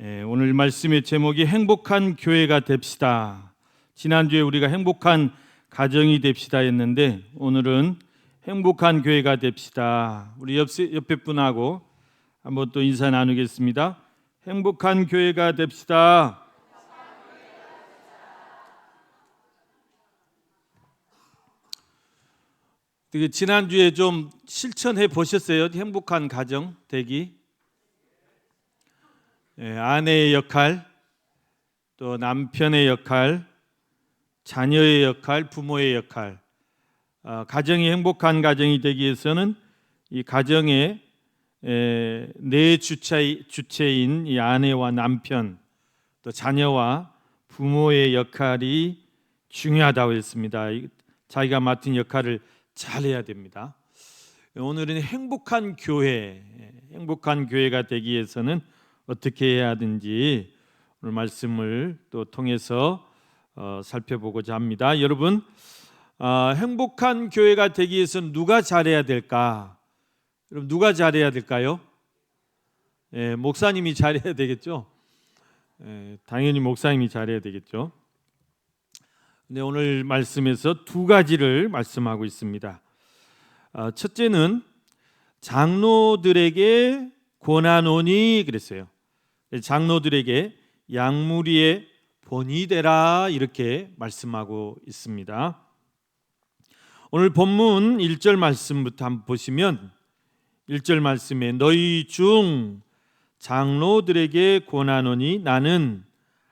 오늘 말씀의 제목이 행복한 교회가 됩시다. 지난주에 우리가 행복한 가정이 됩시다 했는데 오늘은 행복한 교회가 됩시다. 우리 옆에 분하고 한번 또 인사 나누겠습니다. 행복한 교회가 됩시다. 지난주에 좀 실천해 보셨어요? 행복한 가정 되기? 아내의 역할, 또 남편의 역할, 자녀의 역할, 부모의 역할. 가정이 행복한 가정이 되기 위해서는 이 가정의 내 주체인 이 아내와 남편, 또 자녀와 부모의 역할이 중요하다고 했습니다. 자기가 맡은 역할을 잘해야 됩니다. 오늘은 행복한 교회가 되기 위해서는 어떻게 해야 하는지 오늘 말씀을 또 통해서 살펴보고자 합니다. 여러분, 행복한 교회가 되기 위해서는 누가 잘해야 될까? 여러분, 누가 잘해야 될까요? 목사님이 잘해야 되겠죠? 당연히 목사님이 잘해야 되겠죠. 근데 오늘 말씀에서 두 가지를 말씀하고 있습니다. 첫째는 장로들에게 권하노니 그랬어요. 장로들에게 양무리의 본이 되라 이렇게 말씀하고 있습니다. 오늘 본문 1절 말씀부터 한번 보시면 1절 말씀에 너희 중 장로들에게 권하노니 나는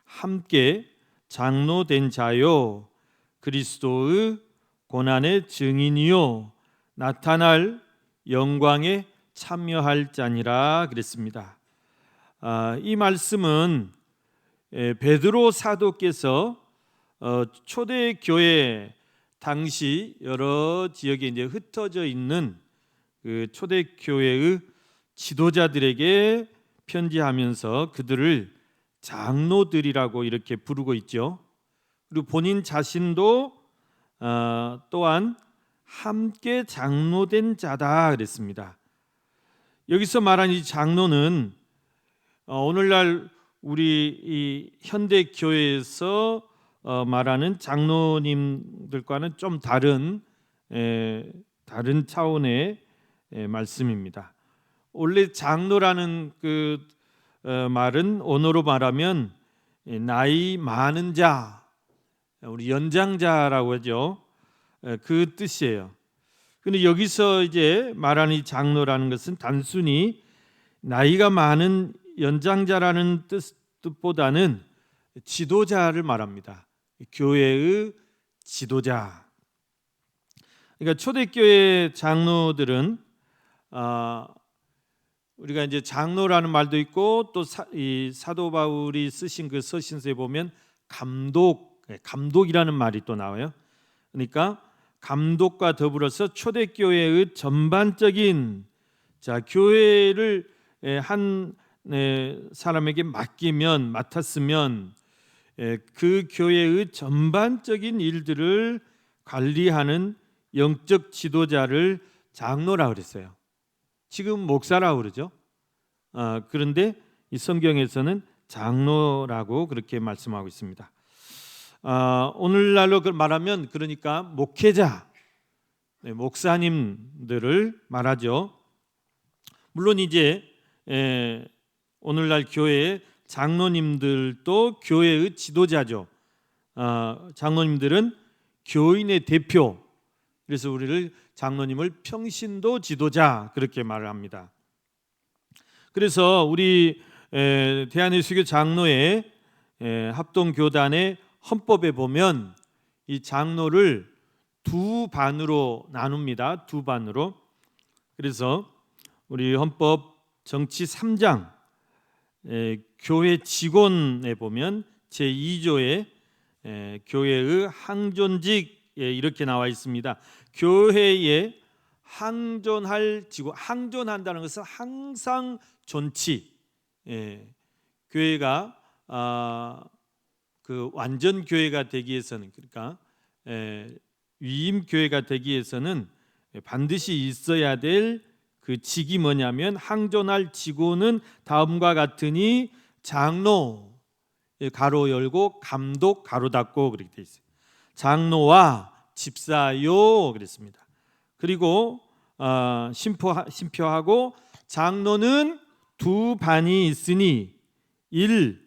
함께 장로된 자요 그리스도의 고난의 증인이요 나타날 영광에 참여할 자니라 그랬습니다. 이 말씀은 베드로 사도께서 초대교회 당시 여러 지역에 이제 흩어져 있는 그 초대교회의 지도자들에게 편지하면서 그들을 장로들이라고 이렇게 부르고 있죠. 그리고 본인 자신도 또한 함께 장로된 자다 그랬습니다. 여기서 말한 이 장로는 오늘날 우리 이 현대 교회에서 말하는 장로님들과는 좀 다른 차원의 말씀입니다. 원래 장로라는 그 말은 언어로 말하면 나이 많은 자, 우리 연장자라고 하죠. 그 뜻이에요. 근데 여기서 이제 말하는 이 장로라는 것은 단순히 나이가 많은 연장자라는 뜻보다는 지도자를 말합니다. 교회의 지도자. 그러니까 초대교회 장로들은 우리가 이제 장로라는 말도 있고 또 이 사도 바울이 쓰신 그 서신서에 보면 감독이라는 말이 또 나와요. 그러니까 감독과 더불어서 초대교회의 전반적인 교회를 한 사람에게 맡았으면 그 교회의 전반적인 일들을 관리하는 영적 지도자를 장로라고 그랬어요. 지금 목사라고 그러죠. 그런데 이 성경에서는 장로라고 그렇게 말씀하고 있습니다. 오늘날로 말하면 그러니까 목회자, 목사님들을 말하죠. 물론 이제 오늘날 교회의 장로님들도 교회의 지도자죠. 장로님들은 교인의 대표. 그래서 우리를 장로님을 평신도 지도자 그렇게 말을 합니다. 그래서 우리 대한예수교 장로회 합동교단의 헌법에 보면 이 장로를 두 반으로 나눕니다. 두 반으로. 그래서 우리 헌법 정치 3장 교회 직원에 보면 제2조에 교회의 항존직 이렇게 나와 있습니다. 교회에 항존할 직원, 항존한다는 것은 항상 존치. 교회가 그 완전 교회가 되기 위해서는 그러니까 위임 교회가 되기 위해서는 반드시 있어야 될 그 직이 뭐냐면 항존할 직원은 다음과 같으니 장로 가로 열고 감독 가로 닫고 그렇게 돼 있어요. 장로와 집사요 그랬습니다. 그리고 심표하고 장로는 두 반이 있으니 1.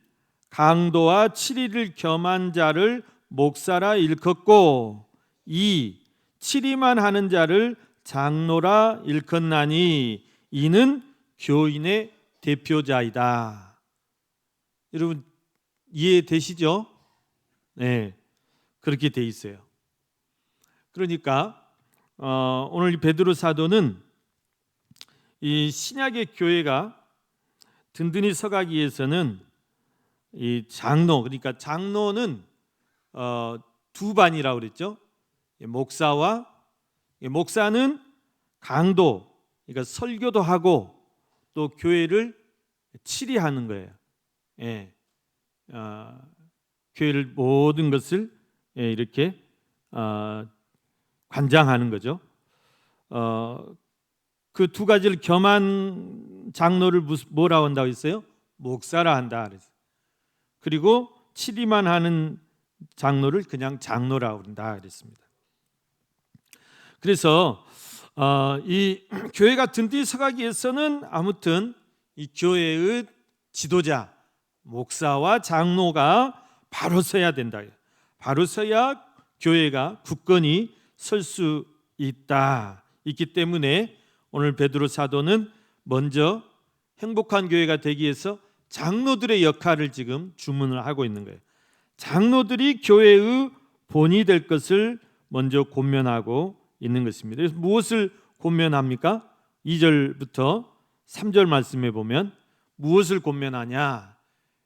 강도와 7일을 겸한 자를 목사라 일컫고 2. 치리만 하는 자를 장로라 일컫나니 이는 교인의 대표자이다. 여러분 이해되시죠? 네, 그렇게 돼 있어요. 그러니까 오늘 베드로 사도는 이 신약의 교회가 든든히 서가기 위해서는 이 장로, 그러니까 장로는 두 반이라고 그랬죠. 목사는 강도, 그러니까 설교도 하고 또 교회를 치리하는 거예요. 예, 교회를 모든 것을 이렇게 관장하는 거죠. 그 두 가지를 겸한 장로를 뭐라고 한다고 했어요? 목사라 한다 그랬어요. 그리고 치리만 하는 장로를 그냥 장로라고 한다 그랬습니다. 그래서 이 교회가 든든히 서가기 위해서는 아무튼 이 교회의 지도자 목사와 장로가 바로 서야 된다. 바로 서야 교회가 굳건히 설 수 있기 때문에 오늘 베드로 사도는 먼저 행복한 교회가 되기 위해서 장로들의 역할을 지금 주문을 하고 있는 거예요. 장로들이 교회의 본이 될 것을 먼저 권면하고 있는 것입니다. 그래서 무엇을 권면합니까? 2절부터 3절 말씀에 보면 무엇을 권면하냐?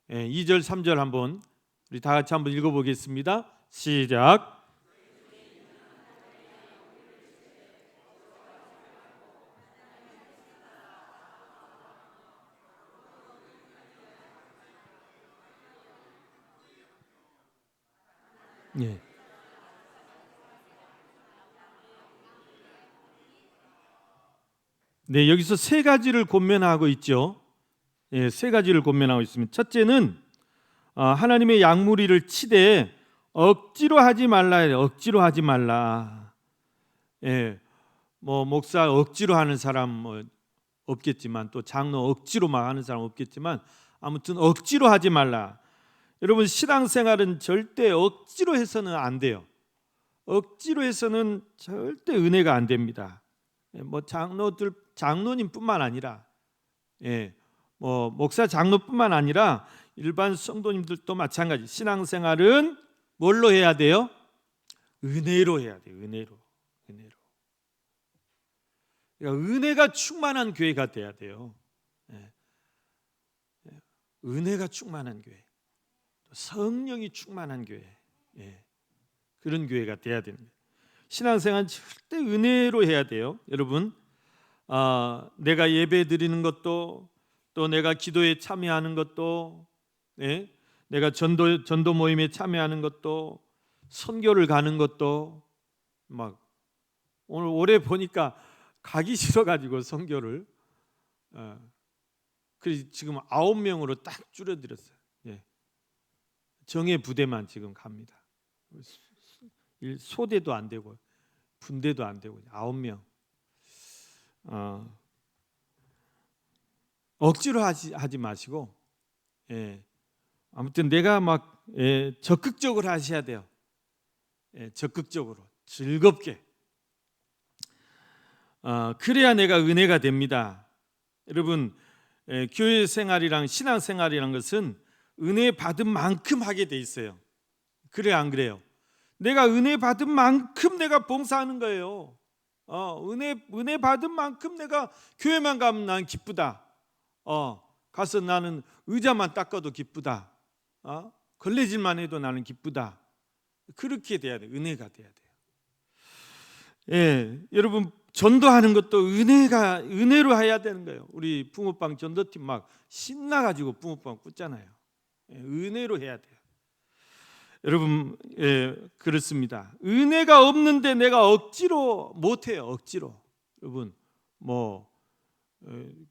2절 3절 한번 우리 다 같이 한번 읽어보겠습니다. 시작. 예. 네, 여기서 세 가지를 권면하고 있죠. 예, 세 가지를 권면하고 있습니다. 첫째는 하나님의 양무리를 치되 억지로 하지 말라. 억지로 하지 말라. 예, 뭐 목사 억지로 하는 사람 뭐 없겠지만 또 장로 억지로 막 하는 사람 없겠지만 아무튼 억지로 하지 말라. 여러분 신앙생활은 절대 억지로 해서는 안 돼요. 억지로 해서는 절대 은혜가 안 됩니다. 뭐 장로님뿐만 아니라 뭐 목사 장로뿐만 아니라 일반 성도님들도 마찬가지. 신앙생활은 뭘로 해야 돼요? 은혜로 해야 돼요. 은혜로. 그러니까 은혜가 충만한 교회가 돼야 돼요. 은혜가 충만한 교회, 성령이 충만한 교회, 그런 교회가 돼야 됩니다. 신앙생활은 절대 은혜로 해야 돼요. 여러분, 내가 예배 드리는 것도 또 내가 기도에 참여하는 것도 내가 전도 모임에 참여하는 것도 선교를 가는 것도 막 오늘 올해 보니까 가기 싫어가지고 선교를 그래서 지금 9명으로 딱 줄여드렸어요. 정예 부대만 지금 갑니다. 소대도 안 되고 분대도 안 되고 9명. 억지로 하지 마시고 아무튼 내가 막 적극적으로 하셔야 돼요. 적극적으로 즐겁게. 그래야 내가 은혜가 됩니다. 여러분 교회 생활이랑 신앙 생활이란 것은 은혜 받은 만큼 하게 돼 있어요. 그래 안 그래요? 내가 은혜 받은 만큼 내가 봉사하는 거예요. 은혜 받은 만큼 내가 교회만 가면 난 기쁘다. 가서 나는 의자만 닦아도 기쁘다. 걸레질만 해도 나는 기쁘다. 그렇게 돼야 돼. 은혜가 돼야 돼요. 여러분 전도하는 것도 은혜로 해야 되는 거예요. 우리 붕어빵 전도팀 막 신나가지고 붕어빵 꽂잖아요. 은혜로 해야 돼요. 여러분 그렇습니다. 은혜가 없는데 내가 억지로 못해요. 억지로. 여러분 뭐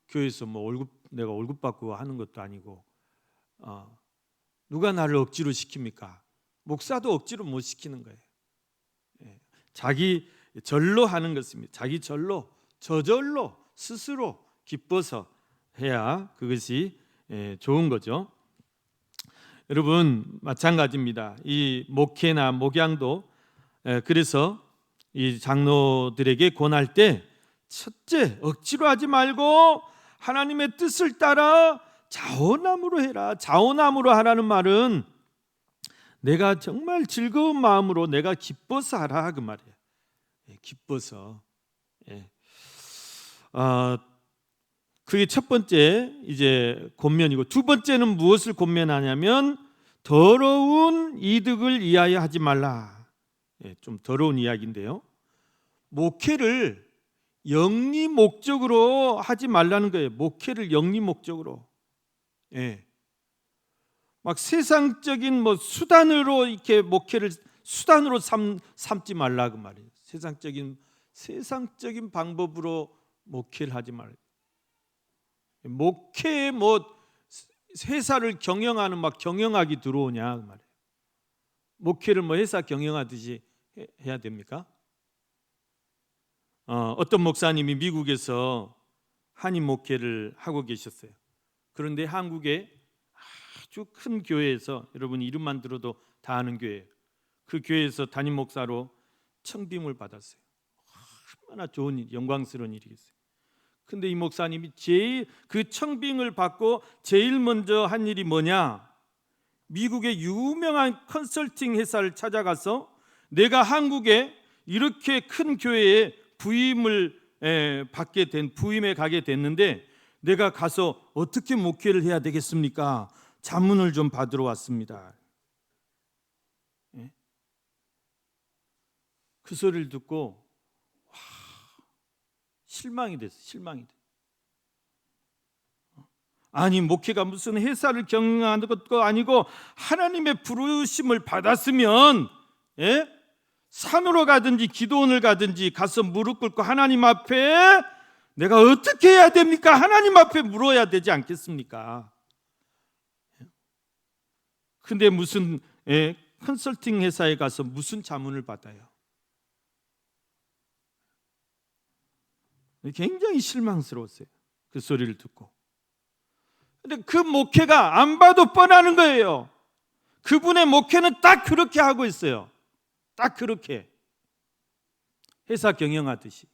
교회에서 뭐 내가 월급 받고 하는 것도 아니고 누가 나를 억지로 시킵니까? 목사도 억지로 못 시키는 거예요. 자기 절로 하는 것입니다. 자기 절로, 저절로, 스스로 기뻐서 해야 그것이 좋은 거죠. 여러분 마찬가지입니다. 이 목회나 목양도 그래서 이 장로들에게 권할 때 첫째, 억지로 하지 말고 하나님의 뜻을 따라 자원함으로 해라. 자원함으로 하라는 말은 내가 정말 즐거운 마음으로 내가 기뻐서 하라 그 말이에요. 기뻐서. 그게 첫 번째 이제 권면이고, 두 번째는 무엇을 권면하냐면 더러운 이득을 위하여 하지 말라. 좀 더러운 이야기인데요. 목회를 영리 목적으로 하지 말라는 거예요. 목회를 영리 목적으로. 막 세상적인 뭐 수단으로 이렇게 목회를 수단으로 삼지 말라 그 말이에요. 세상적인 방법으로 목회를 하지 말라. 목회에 뭐 회사를 경영하는 막 경영학이 들어오냐 그 말이에요. 목회를 뭐 회사 경영하듯이 해야 됩니까? 어떤 목사님이 미국에서 한인 목회를 하고 계셨어요. 그런데 한국에 아주 큰 교회에서, 여러분 이름만 들어도 다 아는 교회예요. 그 교회에서 담임 목사로 청빙을 받았어요. 얼마나 좋은 일, 영광스러운 일이겠어요. 근데 이 목사님이 제일 그 청빙을 받고 제일 먼저 한 일이 뭐냐? 미국의 유명한 컨설팅 회사를 찾아가서 내가 한국에 이렇게 큰 교회에 부임에 가게 됐는데 내가 가서 어떻게 목회를 해야 되겠습니까? 자문을 좀 받으러 왔습니다. 그 소리를 듣고 실망이 됐어요. 아니 목회가 무슨 회사를 경영하는 것도 아니고 하나님의 부르심을 받았으면 산으로 가든지 기도원을 가든지 가서 무릎 꿇고 하나님 앞에 내가 어떻게 해야 됩니까? 하나님 앞에 물어야 되지 않겠습니까? 근데 무슨 컨설팅 회사에 가서 무슨 자문을 받아요? 굉장히 실망스러웠어요. 그 소리를 듣고. 근데 그 목회가 안 봐도 뻔하는 거예요. 그분의 목회는 딱 그렇게 하고 있어요. 딱 그렇게 회사 경영하듯이.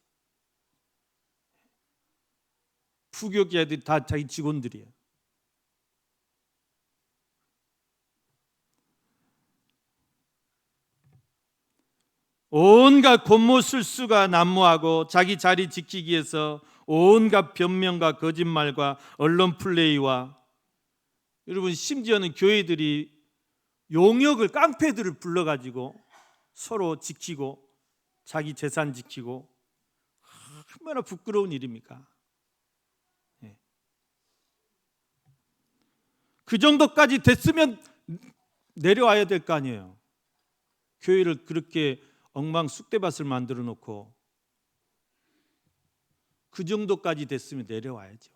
부교계들이 다 자기 직원들이에요. 온갖 권모술수가 난무하고 자기 자리 지키기 위해서 온갖 변명과 거짓말과 언론 플레이와, 여러분 심지어는 교회들이 용역을 깡패들을 불러가지고 서로 지키고 자기 재산 지키고, 얼마나 부끄러운 일입니까? 그 정도까지 됐으면 내려와야 될 거 아니에요. 교회를 그렇게 엉망 쑥대밭을 만들어 놓고 그 정도까지 됐으면 내려와야죠.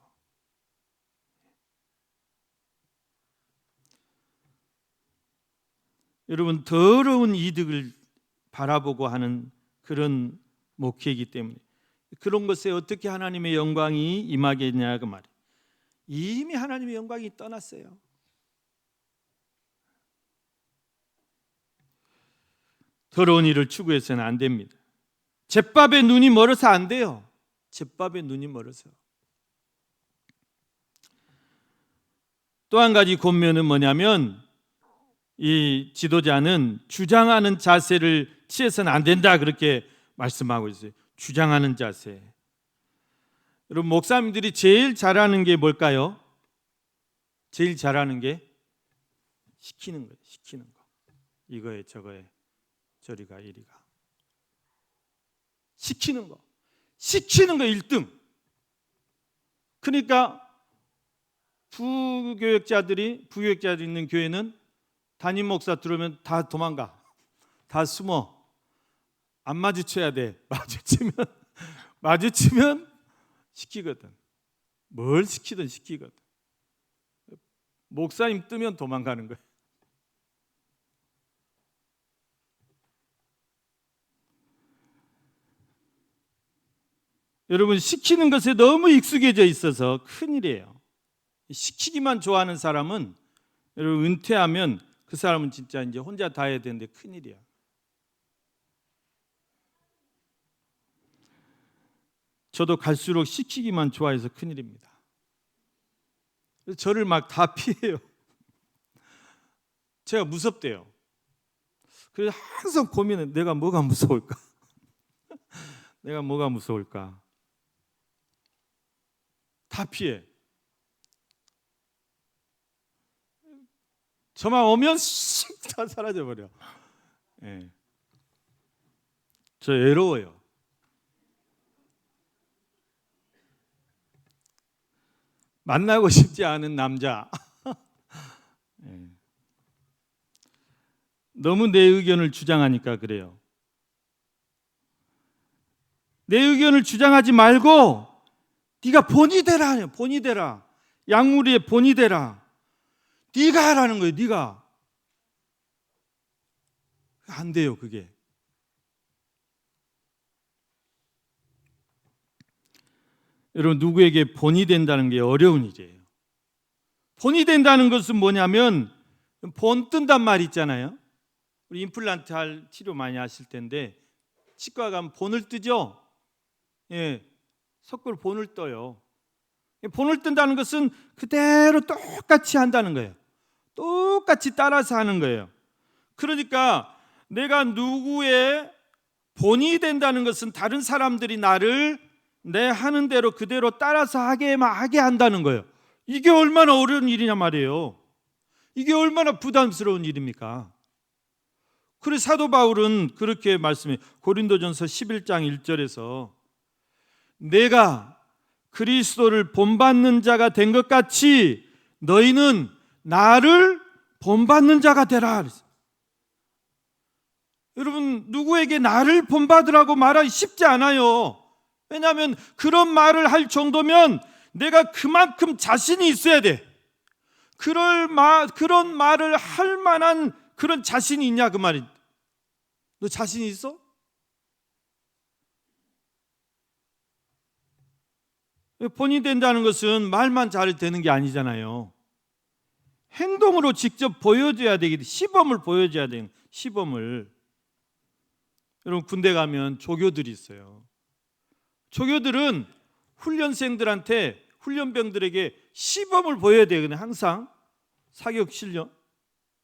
여러분 더러운 이득을 바라보고 하는 그런 목회이기 때문에 그런 것에 어떻게 하나님의 영광이 임하겠냐 그 말이에요. 이미 하나님의 영광이 떠났어요. 더러운 일을 추구해서는 안 됩니다. 잿밥에 눈이 멀어서 안 돼요. 잿밥에 눈이 멀어서. 또 한 가지 권면은 뭐냐면 이 지도자는 주장하는 자세를 취해서는 안 된다 그렇게 말씀하고 있어요. 주장하는 자세. 여러분 목사님들이 제일 잘하는 게 뭘까요? 제일 잘하는 게 시키는 거예요. 시키는 거. 이거에 저거에 저리가 이리가. 시키는 거 1등. 그러니까 부교역자들이 있는 교회는 담임 목사 들어오면 다 도망가, 다 숨어, 안 마주쳐야 돼. 마주치면 시키거든. 뭘 시키든 시키거든. 목사님 뜨면 도망가는 거예요. 여러분, 시키는 것에 너무 익숙해져 있어서 큰일이에요. 시키기만 좋아하는 사람은 여러분 은퇴하면 그 사람은 진짜 이제 혼자 다 해야 되는데 큰일이야. 저도 갈수록 시키기만 좋아해서 큰일입니다. 그래서 저를 막 다 피해요. 제가 무섭대요. 그래서 항상 고민은 내가 뭐가 무서울까? 내가 뭐가 무서울까? 다 피해. 저만 오면 씩 다 사라져버려. 예. 저 외로워요. 만나고 싶지 않은 남자. 예. 너무 내 의견을 주장하니까 그래요. 내 의견을 주장하지 말고 네가 본이 되라. 본이 되라. 약물이의 본이 되라. 네가 하라는 거예요. 네가. 안 돼요. 그게. 여러분, 누구에게 본이 된다는 게 어려운 일이에요. 본이 된다는 것은 뭐냐면 본 뜬단 말 있잖아요. 우리 임플란트 할 치료 많이 하실 텐데 치과 가면 본을 뜨죠. 예, 석굴 본을 떠요. 본을 뜬다는 것은 그대로 똑같이 한다는 거예요. 똑같이 따라서 하는 거예요. 그러니까 내가 누구의 본이 된다는 것은 다른 사람들이 나를 내 하는 대로 그대로 따라서 하게 한다는 거예요. 이게 얼마나 어려운 일이냐 말이에요. 이게 얼마나 부담스러운 일입니까? 그래서 사도 바울은 그렇게 말씀해. 고린도전서 11장 1절에서 내가 그리스도를 본받는 자가 된 것 같이 너희는 나를 본받는 자가 되라. 여러분, 누구에게 나를 본받으라고 말하기 쉽지 않아요. 왜냐하면 그런 말을 할 정도면 내가 그만큼 자신이 있어야 돼. 그런 말을 할 만한 그런 자신이 있냐 그 말이. 너 자신이 있어? 본이 된다는 것은 말만 잘 되는 게 아니잖아요. 행동으로 직접 보여줘야 되기, 시범을 보여줘야 돼요. 시범을. 여러분, 군대 가면 조교들이 있어요. 조교들은 훈련생들한테, 훈련병들에게 시범을 보여야 되거든요. 항상 사격 실력.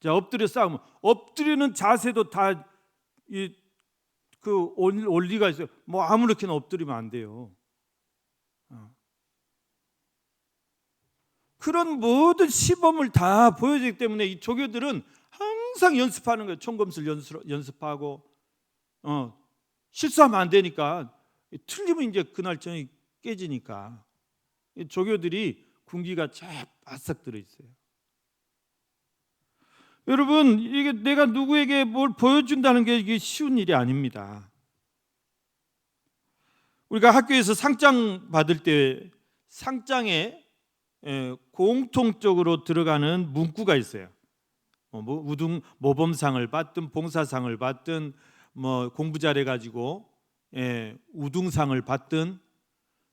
자, 엎드려 싸우면 엎드리는 자세도 다 그 원리가 있어요. 뭐 아무렇게나 엎드리면 안 돼요. 그런 모든 시범을 다 보여주기 때문에 이 조교들은 항상 연습하는 거예요. 총검술 연습하고 실수하면 안 되니까. 틀리면 이제 그날 저녁 깨지니까. 조교들이 군기가 쫙 바싹 들어 있어요. 여러분, 이게 내가 누구에게 뭘 보여준다는 게 이게 쉬운 일이 아닙니다. 우리가 학교에서 상장 받을 때 상장에 공통적으로 들어가는 문구가 있어요. 우등 모범상을 받든 봉사상을 받든 뭐 공부 잘해가지고 우등상을 받든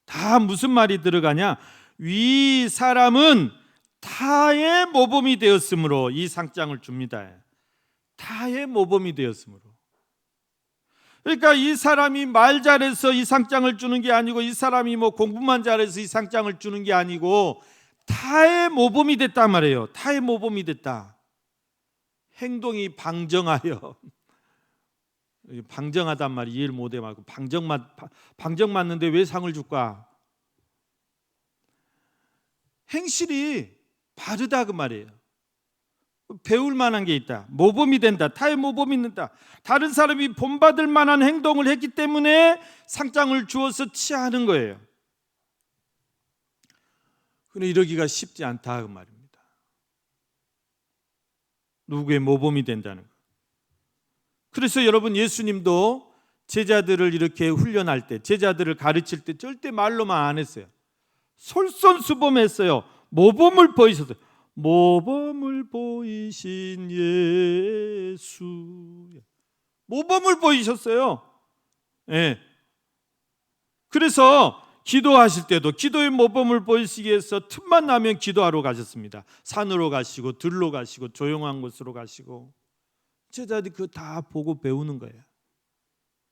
다 무슨 말이 들어가냐? 위 사람은 타의 모범이 되었으므로 이 상장을 줍니다. 타의 모범이 되었으므로. 그러니까 이 사람이 말 잘해서 이 상장을 주는 게 아니고, 이 사람이 뭐 공부만 잘해서 이 상장을 주는 게 아니고, 타의 모범이 됐단 말이에요. 타의 모범이 됐다. 행동이 방정하여. 방정하단 말이 이해를 못해 말고 방정 맞는데 왜 상을 줄까? 행실이 바르다 그 말이에요. 배울 만한 게 있다. 모범이 된다. 타의 모범이 있다. 다른 사람이 본받을 만한 행동을 했기 때문에 상장을 주어서 치하는 거예요. 그런데 이러기가 쉽지 않다 그 말입니다. 누구의 모범이 된다는 거. 그래서 여러분, 예수님도 제자들을 이렇게 훈련할 때, 제자들을 가르칠 때 절대 말로만 안 했어요. 솔선수범했어요. 모범을 보이셨어요. 모범을 보이신 예수. 모범을 보이셨어요. 예. 그래서 기도하실 때도 기도의 모범을 보이시기 위해서 틈만 나면 기도하러 가셨습니다. 산으로 가시고 들로 가시고 조용한 곳으로 가시고 제자들이 그거 다 보고 배우는 거예요.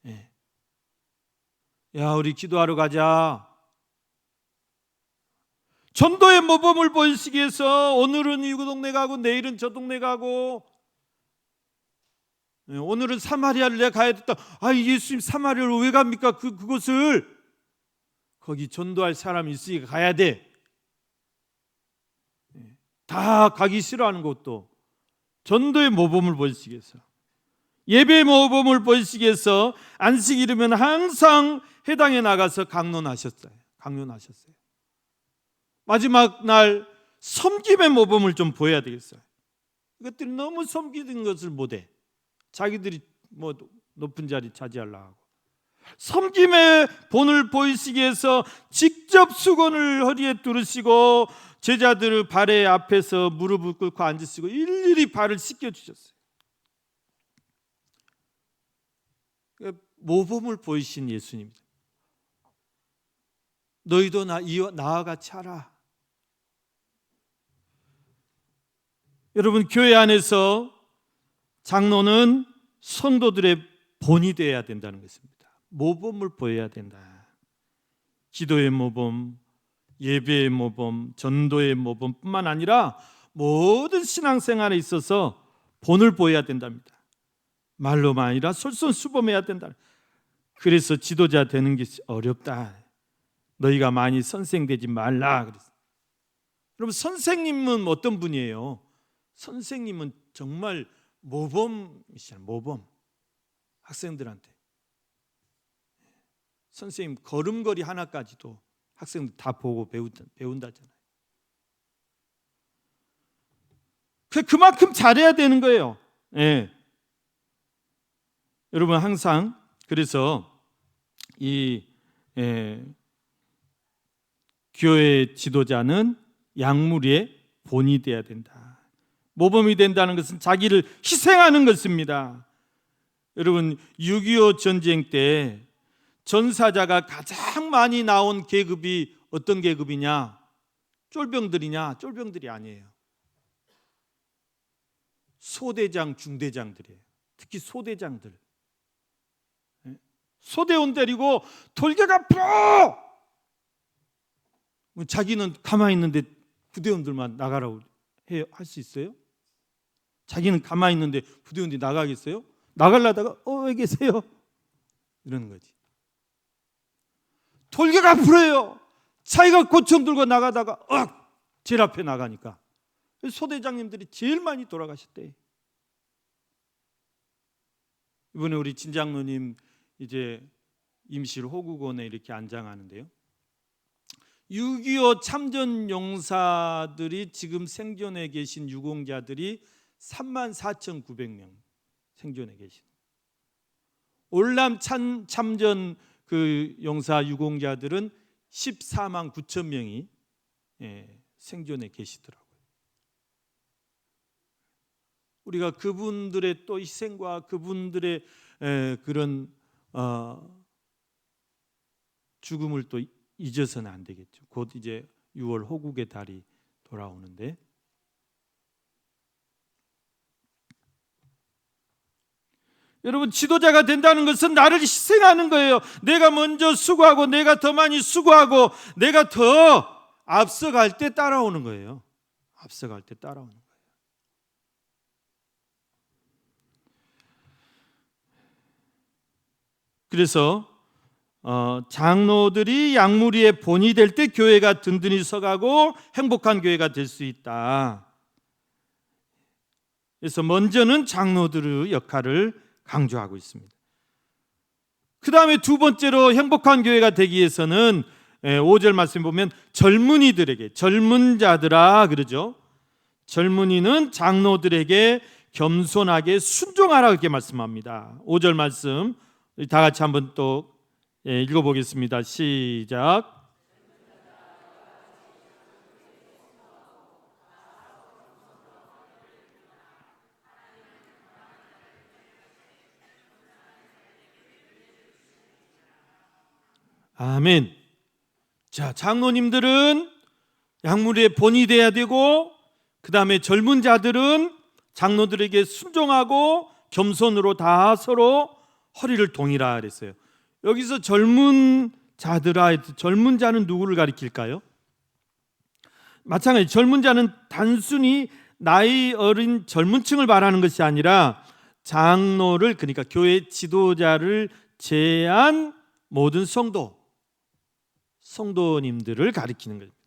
예. 야, 우리 기도하러 가자. 전도의 모범을 보이시기 위해서 오늘은 이 동네 가고 내일은 저 동네 가고, 오늘은 사마리아를 내가 가야 됐다. 아, 예수님 사마리아를 왜 갑니까? 그곳을 거기 전도할 사람이 있으니까 가야 돼. 다 가기 싫어하는 곳도 전도의 모범을 보이시기 위해서, 예배의 모범을 보이시기 위해서 안식일이면 항상 회당에 나가서 강론하셨어요. 마지막 날 섬김의 모범을 좀 보여야 되겠어요. 이것들이 너무 섬기는 것을 못해. 자기들이 뭐 높은 자리 차지하려고 하고, 섬김의 본을 보이시기 위해서 직접 수건을 허리에 두르시고 제자들의 발의 앞에서 무릎을 꿇고 앉으시고 일일이 발을 씻겨주셨어요. 모범을 보이신 예수님입니다. 너희도 나와 같이 하라. 여러분, 교회 안에서 장로는 성도들의 본이 되어야 된다는 것입니다. 모범을 보여야 된다. 기도의 모범, 예배의 모범, 전도의 모범뿐만 아니라 모든 신앙생활에 있어서 본을 보여야 된답니다. 말로만 아니라 솔선수범해야 된다. 그래서 지도자 되는 게 어렵다. 너희가 많이 선생되지 말라. 그랬어요. 여러분, 선생님은 어떤 분이에요? 선생님은 정말 모범이시잖아요. 모범. 학생들한테 선생님 걸음걸이 하나까지도 학생들 다 보고 배운다잖아요. 그만큼 잘해야 되는 거예요. 예. 여러분, 항상 그래서 이 교회 지도자는 약물의 본이 되어야 된다. 모범이 된다는 것은 자기를 희생하는 것입니다. 여러분, 6.25 전쟁 때 전사자가 가장 많이 나온 계급이 어떤 계급이냐? 쫄병들이냐? 쫄병들이 아니에요. 소대장, 중대장들이에요. 특히 소대장들. 소대원 데리고 돌격 앞으로! 자기는 가만히 있는데 부대원들만 나가라고 할 수 있어요? 자기는 가만히 있는데 부대원들이 나가겠어요? 나가려다가 왜 계세요? 이러는 거지. 돌격 앞으로 해요. 자기가 고총 들고 나가다가 제일 앞에 나가니까 소대장님들이 제일 많이 돌아가셨대. 이번에 우리 진장로님 이제 임실 호국원에 이렇게 안장하는데요, 6.25 참전 용사들이 지금 생존해 계신 유공자들이 34,900명 생존해 계신, 올남 참전 그 용사 유공자들은 14만 9천 명이 생존해 계시더라고요. 우리가 그분들의 또 희생과 그분들의 그런 죽음을 또 잊어서는 안 되겠죠. 곧 이제 6월 호국의 달이 돌아오는데, 여러분, 지도자가 된다는 것은 나를 희생하는 거예요. 내가 먼저 수고하고 내가 더 많이 수고하고 내가 더 앞서갈 때 따라오는 거예요. 앞서갈 때 따라오는 거예요. 그래서 장로들이 양무리의 본이 될 때 교회가 든든히 서가고 행복한 교회가 될 수 있다. 그래서 먼저는 장로들의 역할을 강조하고 있습니다. 그 다음에 두 번째로 행복한 교회가 되기 위해서는 5절 말씀 보면 젊은이들에게, 젊은 자들아 그러죠. 젊은이는 장로들에게 겸손하게 순종하라 그렇게 말씀합니다. 5절 말씀 다 같이 한번 또 읽어보겠습니다. 시작. 아멘. 자, 장로님들은 약물의 본이 돼야 되고, 그 다음에 젊은 자들은 장로들에게 순종하고 겸손으로 다 서로 허리를 동이라 그랬어요. 여기서 젊은 자들아, 젊은 자는 누구를 가리킬까요? 마찬가지 젊은 자는 단순히 나이 어린 젊은 층을 말하는 것이 아니라 장로를, 그러니까 교회 지도자를 제한 모든 성도님들을 가리키는 겁니다.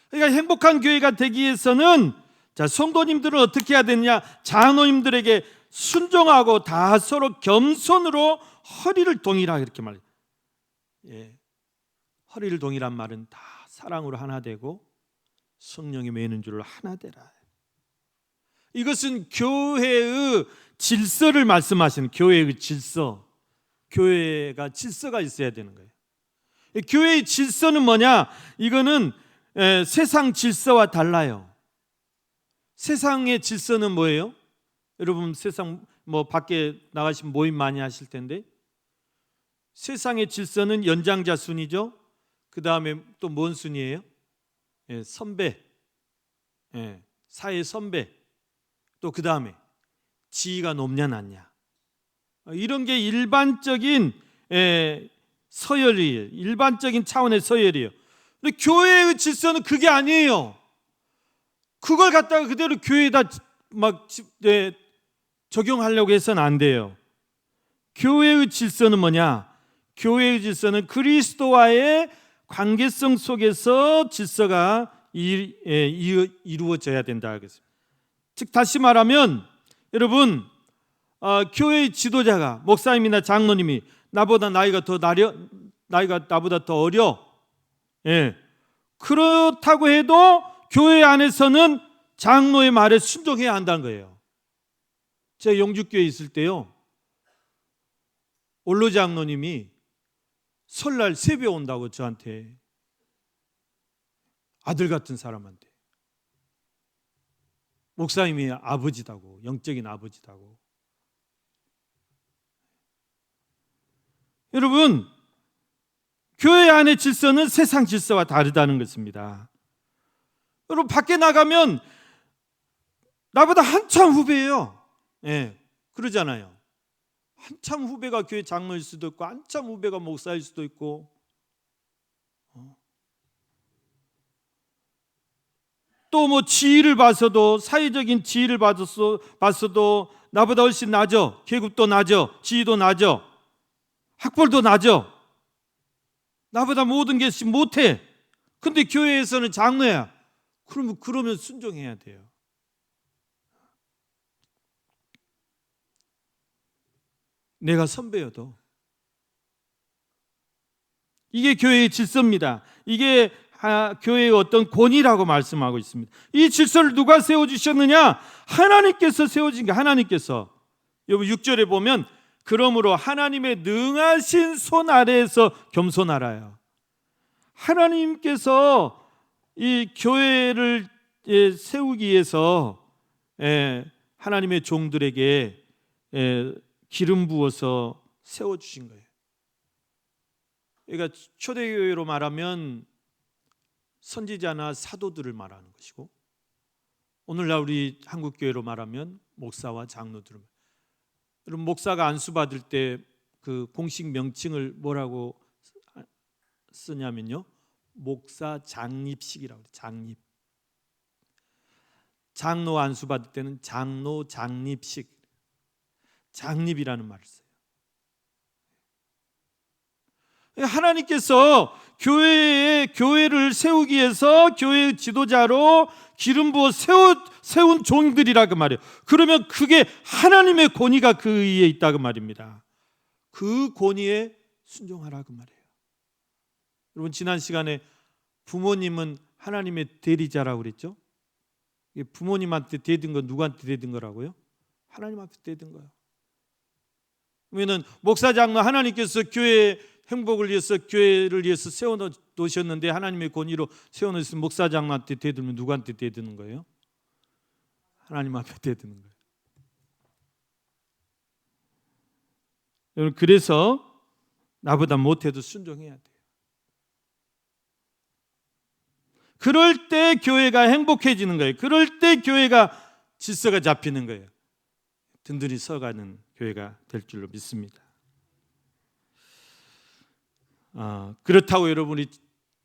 그러니까 행복한 교회가 되기 위해서는, 자, 성도님들은 어떻게 해야 되느냐? 장로님들에게 순종하고 다 서로 겸손으로 허리를 동이라, 이렇게 말해요. 예. 허리를 동이란 말은 다 사랑으로 하나 되고 성령이 매는 줄을 하나 되라. 이것은 교회의 질서를 말씀하시는, 교회의 질서. 교회가 질서가 있어야 되는 거예요. 교회의 질서는 뭐냐? 이거는 세상 질서와 달라요. 세상의 질서는 뭐예요? 여러분 세상 밖에 나가시면 모임 많이 하실 텐데, 세상의 질서는 연장자 순이죠. 그 다음에 또 뭔 순이에요? 선배, 사회 선배. 또 그 다음에 지위가 높냐 낮냐. 이런 게 일반적인 서열이에요. 일반적인 차원의 서열이에요. 근데 교회의 질서는 그게 아니에요. 그걸 갖다가 그대로 교회에다 막 적용하려고 해서는 안 돼요. 교회의 질서는 뭐냐? 교회의 질서는 그리스도와의 관계성 속에서 질서가 이루어져야 된다 하겠습니다. 즉 다시 말하면, 여러분, 교회의 지도자가, 목사님이나 장로님이 나보다 나이가 나보다 더 어려. 그렇다고 해도 교회 안에서는 장로의 말에 순종해야 한다는 거예요. 제가 영주교회에 있을 때요, 올로 장로님이 설날 새벽 온다고 저한테, 아들 같은 사람한테, 목사님이 아버지다고, 영적인 아버지다고. 여러분, 교회 안의 질서는 세상 질서와 다르다는 것입니다. 여러분, 밖에 나가면 나보다 한참 후배예요. 그러잖아요. 한참 후배가 교회 장로일 수도 있고, 한참 후배가 목사일 수도 있고, 또 지위를 봐서도, 사회적인 지위를 봤어도 나보다 훨씬 나죠. 계급도 나죠. 지위도 나죠. 학벌도 나죠. 나보다 모든 게 못해. 근데 교회에서는 장로야. 그러면 순종해야 돼요. 내가 선배여도. 이게 교회의 질서입니다. 이게 교회의 어떤 권위라고 말씀하고 있습니다. 이 질서를 누가 세워주셨느냐? 하나님께서 세워진 게, 하나님께서. 여러분 6절에 보면, 그러므로 하나님의 능하신 손 아래에서 겸손하라요. 하나님께서 이 교회를 세우기 위해서 하나님의 종들에게 기름 부어서 세워주신 거예요. 그러니까 초대교회로 말하면 선지자나 사도들을 말하는 것이고, 오늘날 우리 한국교회로 말하면 목사와 장로들을. 여러분, 목사가 안수받을 때 그 공식 명칭을 뭐라고 쓰냐면요, 목사 장립식이라고 해요. 장립. 장로 안수받을 때는 장로 장립식, 장립이라는 말을 써요. 하나님께서 교회를 세우기 위해서 교회의 지도자로 기름 부어 세운 종들이라 그 말이에요. 그러면 그게 하나님의 권위가 그 위에 있다 그 말입니다. 그 권위에 순종하라 그 말이에요. 여러분, 지난 시간에 부모님은 하나님의 대리자라고 그랬죠? 부모님한테 대든 건 누구한테 대든 거라고요? 하나님한테 대든 거예요. 그러면 목사 장로, 하나님께서 교회의 행복을 위해서, 교회를 위해서 세워놓으셨는데, 하나님의 권위로 세워놓으신 목사 장로한테 대들면 누구한테 대드는 거예요? 하나님 앞에 대드는 거예요. 여러분, 그래서 나보다 못해도 순종해야 돼요. 그럴 때 교회가 행복해지는 거예요. 그럴 때 교회가 질서가 잡히는 거예요. 든든히 서가는 교회가 될 줄로 믿습니다. 그렇다고 여러분이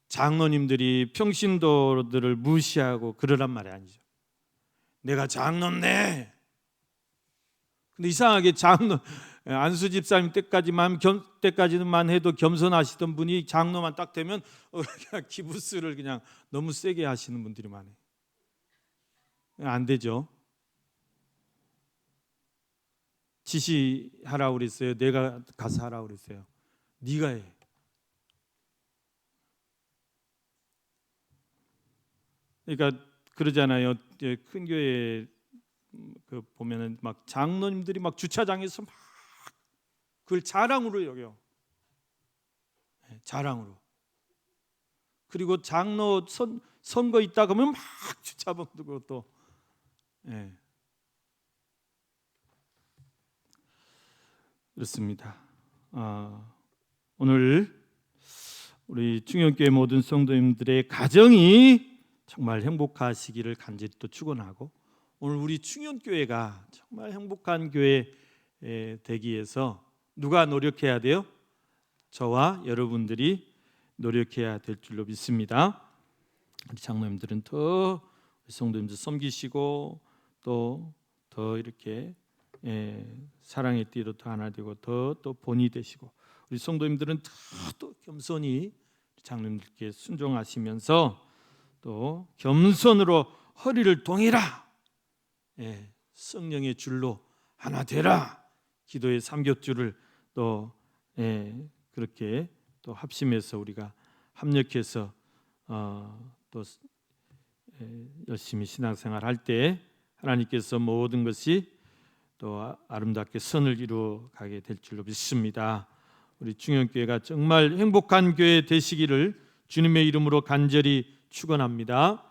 장로님들이 평신도들을 무시하고 그러란 말이 아니죠. 내가 장로네. 근데 이상하게 장로 안수 집사님 때까지만 해도 겸손하시던 분이 장로만 딱 되면 그냥 기부스를 그냥 너무 세게 하시는 분들이 많아요. 안 되죠. 지시하라고 그랬어요? 내가 가서 하라고 그랬어요? 네가 해. 그러니까 그러잖아요. 큰 교회 그 보면은 막 장로님들이 막 주차장에서 막 그걸 자랑으로 여겨. 자랑으로. 그리고 장로 선거 있다 그러면 막 주차번 두고 또. 그렇습니다. 오늘 우리 충영교회 모든 성도님들의 가정이 정말 행복하시기를 간절히 또 축원하고, 오늘 우리 충영교회가 정말 행복한 교회 되기 위해서 누가 노력해야 돼요? 저와 여러분들이 노력해야 될 줄로 믿습니다. 우리 장로님들은 더 성도님들 섬기시고 또 더 이렇게 사랑의 띠로 더 하나 되고 더 또 본이 되시고, 우리 성도님들은 더 또 겸손히 장로님들께 순종하시면서 또 겸손으로 허리를 동이라, 성령의 줄로 하나 되라, 기도의 삼겹줄을 또 그렇게 또 합심해서 우리가 합력해서 또 열심히 신앙생활 할 때 하나님께서 모든 것이 또 아름답게 선을 이루어 가게 될 줄로 믿습니다. 우리 충영교회가 정말 행복한 교회 되시기를 주님의 이름으로 간절히 축원합니다.